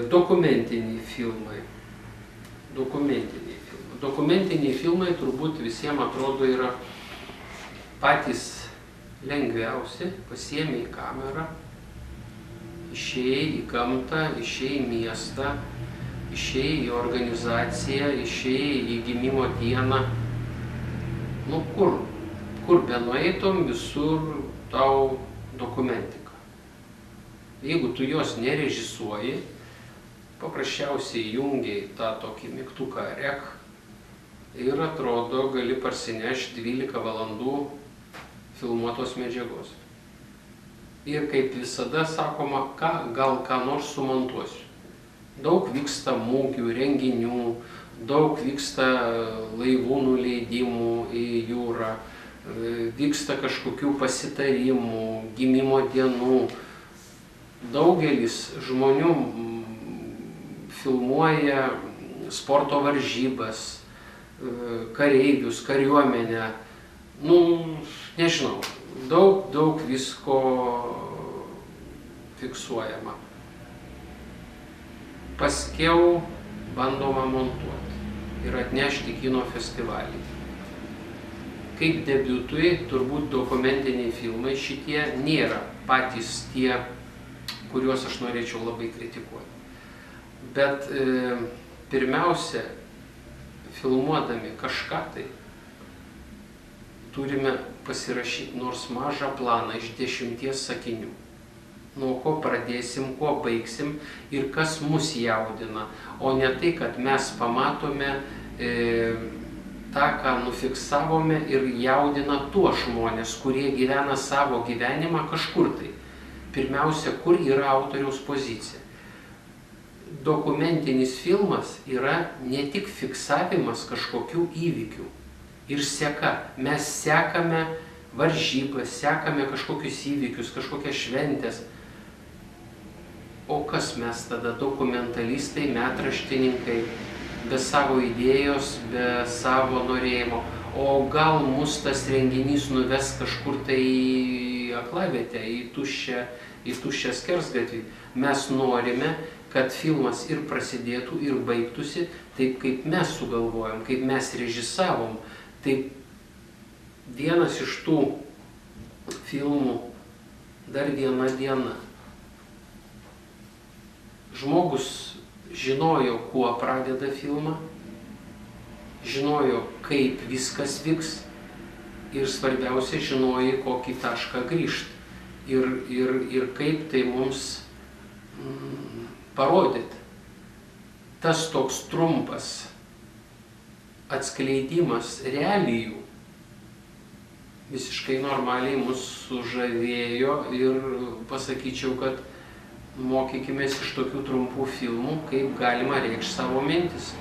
Dokumentiniai filmai. Dokumentiniai filmai turbūt visiems atrodo yra patys lengviausi. Pasiėmė į kamerą, išėjai į gamtą, išėjai į miestą, išėjai į organizaciją, išėjai į gimimo dieną. Nu kur benueitum, visur tau dokumentika. Jeigu tu jos nerežisuoji, paprasčiausiai jungiai tą tokį mygtuką rek ir atrodo gali parsinešti 12 valandų filmuotos medžiagos. Ir kaip visada sakoma, gal ką nors sumontuosiu. Daug vyksta mūgių, renginių, daug vyksta laivų nuleidimų į jūrą, vyksta kažkokių pasitarimų, gimimo dienų. Daugelis žmonių filmuoja sporto varžybas, kareivius, kariuomenę. Nu, nežinau, daug visko fiksuojama. Paskiau bandoma montuoti ir atnešti kino festivalį. Kaip debiutui, turbūt dokumentiniai filmai šitie nėra patys tie, kuriuos aš norėčiau labai kritikuoti. Bet pirmiausia, filmuodami kažką tai, turime pasirašyti nors mažą planą iš 10 sakinių. Nuo ko pradėsim, kuo baigsim ir kas mus jaudina, o ne tai, kad mes pamatome tą, ką nufiksavome ir jaudina tuos žmonės, kurie gyvena savo gyvenimą kažkur tai. Pirmiausia, kur yra autoriaus pozicija. Dokumentinis filmas yra ne tik fiksavimas kažkokių įvykių ir seka. Mes sekame varžybas, sekame kažkokius įvykius, kažkokias šventės. O kas mes tada, dokumentalistai, metraštininkai, be savo idėjos, be savo norėjimo? O gal mus tas renginys nuves kažkur tai į aklavietę, į tuščią skersgatvį. Mes norime, kad filmas ir prasidėtų, ir baigtųsi taip, kaip mes sugalvojom, kaip mes režisavom. Tai vienas iš tų filmų Dar viena diena. Žmogus žinojo, kuo pradeda filmą, žinojo, kaip viskas vyks ir svarbiausia, žinojo, kokį tašką grįžt ir kaip tai mums parodyti. Tas toks trumpas atskleidimas realijų visiškai normaliai mus sužavėjo ir pasakyčiau, kad mokykimės iš tokių trumpų filmų, kaip galima reikšti savo mintis.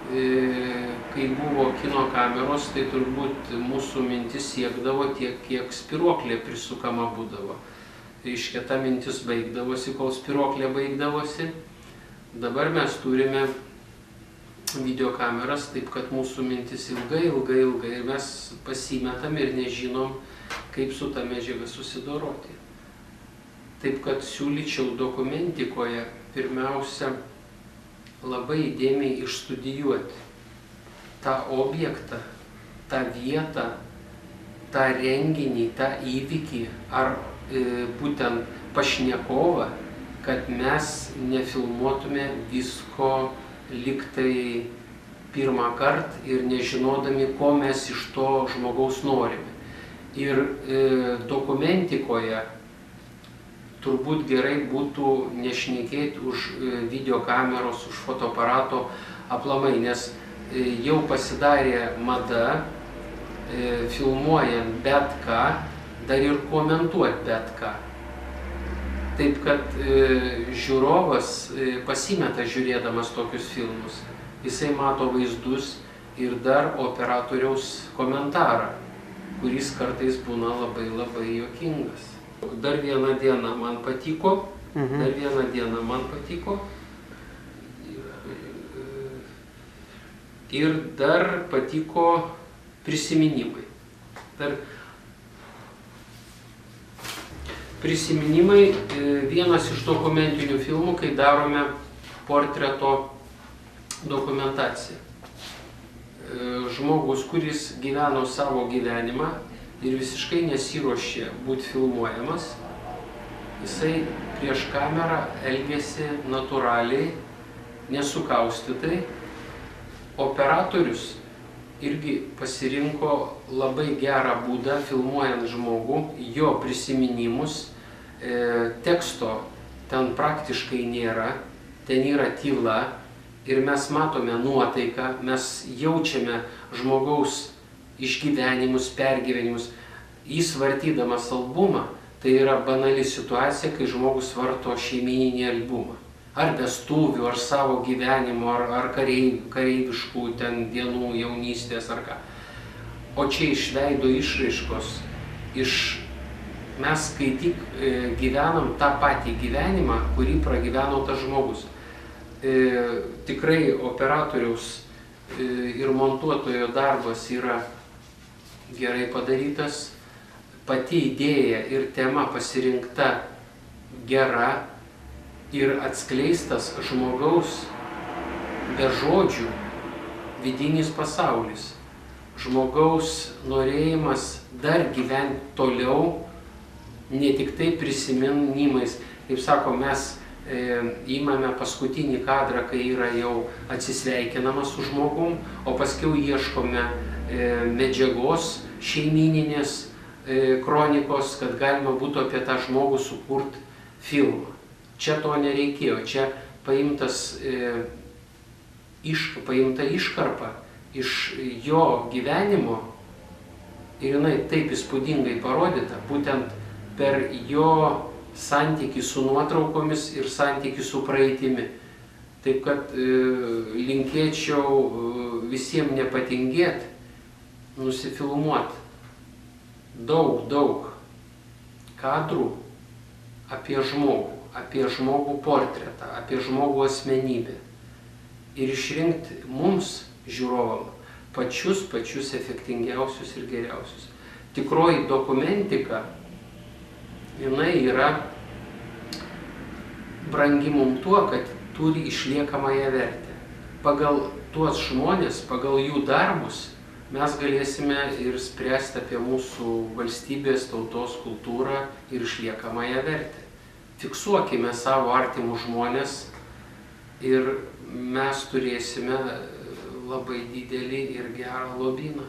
Kai buvo kino kameros, tai turbūt mūsų mintis siekdavo tiek, kiek spiruoklė prisukama būdavo. Reiškia, ta mintis baigdavosi, kol spiruoklė baigdavosi. Dabar mes turime videokameras, taip kad mūsų mintis ilgai ir mes pasimetam ir nežinom, kaip su ta medžiaga susidoroti. Taip kad siūlyčiau dokumentikoje pirmiausia labai įdėmiai išstudijuoti tą objektą, tą vietą, tą renginį, tą įvykį ar būtent pašnekovą, kad mes nefilmuotume visko liktai pirmą kartą ir nežinodami, ko mes iš to žmogaus norime. Ir dokumentikoje turbūt gerai būtų nešnekėti už videokameros, už fotoaparato aplamai, nes jau pasidarė mada, filmuojant bet ką, dar ir komentuoti bet ką. Taip kad žiūrovas pasimeta žiūrėdamas tokius filmus. Jisai mato vaizdus ir dar operatoriaus komentarą, kuris kartais būna labai juokingas. Dar viena diena man patiko, ir dar patiko prisiminimai. Prisiminimai vienas iš dokumentinių filmų, kai darome portreto dokumentaciją. Žmogus, kuris gyveno savo gyvenimą ir visiškai nesiruošė būti filmuojamas, jisai prieš kamerą elgėsi natūraliai, nesukaustytai. Operatorius irgi pasirinko labai gerą būdą filmuojant žmogų, jo prisiminimus. Teksto ten praktiškai nėra, ten yra tyla ir mes matome nuotaiką, mes jaučiame žmogaus išgyvenimus, pergyvenimus. Jis vartydamas albumą, tai yra banali situacija, kai žmogus varto šeimyninį albumą. Ar vestuvių, ar savo gyvenimo, ar kareiviškų ten dienų, jaunystės, ar ką. O čia iš veido išraiškos, mes kai tik gyvenam tą patį gyvenimą, kurį pragyveno tas žmogus. Tikrai operatoriaus ir montuotojo darbas yra gerai padarytas, pati idėja ir tema pasirinkta gera ir atskleistas žmogaus be žodžių vidinis pasaulis, žmogaus norėjimas dar gyventi toliau, ne tik tai prisiminimais. Kaip sako, mes įmame paskutinį kadrą, kai yra jau atsisveikinama su žmogum, o paskiau ieškome medžiagos šeimyninės kronikos, kad galima būtų apie tą žmogų sukurti filmą. Čia to nereikėjo, čia paimta iškarpa iš jo gyvenimo ir jinai taip įspūdingai parodyta, būtent per jo santykį su nuotraukomis ir santykį su praeitimi. Taip kad linkėčiau visiems nepatingėti, nusifilmuoti daug kadrų apie žmogų portretą, apie žmogų asmenybę ir išrinkti mums, žiūrovam, pačius efektingiausius ir geriausius. Tikroji dokumentika, jinai yra brangi mums tuo, kad turi išliekamąją vertę. Pagal tuos žmonės, pagal jų darbus mes galėsime ir spręsti apie mūsų valstybės, tautos, kultūrą ir išliekamąją vertę. Fiksuokime savo artimus žmonės ir mes turėsime labai didelį ir gerą lobyną.